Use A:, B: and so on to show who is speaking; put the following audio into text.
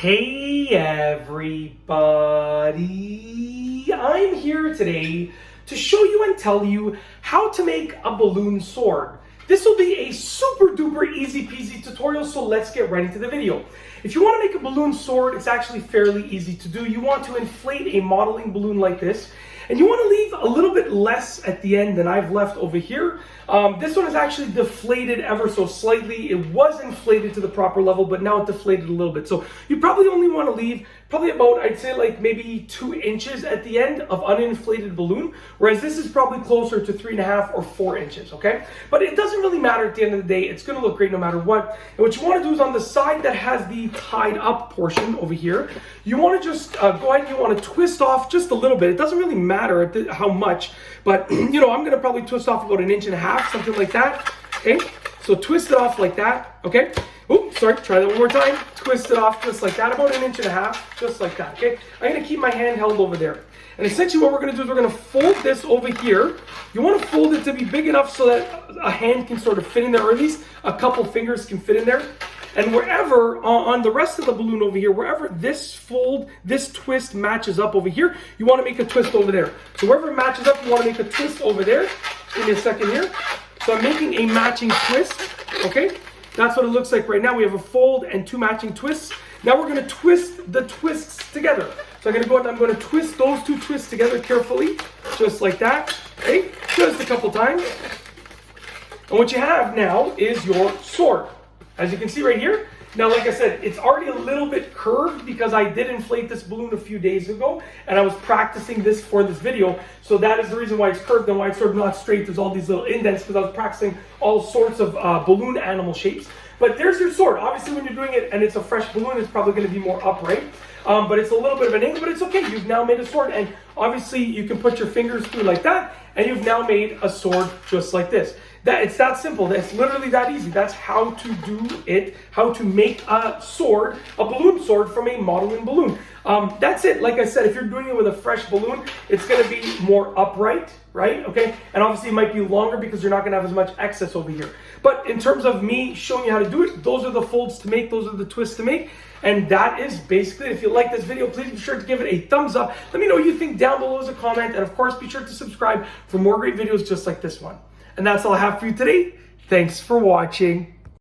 A: Hey everybody, I'm here today to show you and tell you how to make a balloon sword. This will be a super duper easy peasy tutorial, so let's get right into the video. If you want to make a balloon sword, it's actually fairly easy to do. You want to inflate a modeling balloon like this, and you want to leave a little bit less at the end than I've left over here. This one is actually deflated ever so slightly. It was inflated to the proper level, but now it deflated a little bit. So you probably only want to leave probably about, I'd say like maybe 2 inches at the end of uninflated balloon, whereas this is probably closer to 3.5 or 4 inches, okay? But it doesn't really matter at the end of the day. It's going to look great no matter what. And what you want to do is on the side that has the tied up portion over here, you want to just go ahead and you want to twist off just a little bit. It doesn't really matter how much, but you know, I'm going to probably twist off about 1.5 inches, something like that, okay? So twist it off like that, okay? Oops, sorry, try that one more time. Twist it off just like that, about 1.5 inches, just like that, okay? I'm gonna keep my hand held over there. And essentially what we're gonna do is we're gonna fold this over here. You wanna fold it to be big enough so that a hand can sort of fit in there, or at least a couple fingers can fit in there. And wherever, on the rest of the balloon over here, wherever this fold, this twist matches up over here, you wanna make a twist over there. So wherever it matches up, you wanna make a twist over there. Give me a second here. So I'm making a matching twist, okay? That's what it looks like right now. We have a fold and 2 matching twists. Now we're gonna twist the twists together. So I'm gonna go ahead and I'm gonna twist those 2 twists together carefully, just like that, okay? Just a couple times. And what you have now is your sword. As you can see right here, now like I said, it's already a little bit curved because I did inflate this balloon a few days ago and I was practicing this for this video. So that is the reason why it's curved and why it's sort of not straight. There's all these little indents because I was practicing all sorts of balloon animal shapes. But there's your sword. Obviously when you're doing it and it's a fresh balloon, it's probably going to be more upright. But it's a little bit of an angle, but it's okay. You've now made a sword, and obviously you can put your fingers through like that, and you've now made a sword just like this. It's that simple. That's literally that easy. That's how to do it, how to make a sword, a balloon sword from a modeling balloon. That's it. Like I said, if you're doing it with a fresh balloon, it's going to be more upright, right? Okay. And obviously it might be longer because you're not going to have as much excess over here. But in terms of me showing you how to do it, those are the folds to make. Those are the twists to make. And that is basically, if you like this video, please be sure to give it a thumbs up. Let me know what you think down below as a comment. And of course, be sure to subscribe for more great videos just like this one. And that's all I have for you today. Thanks for watching.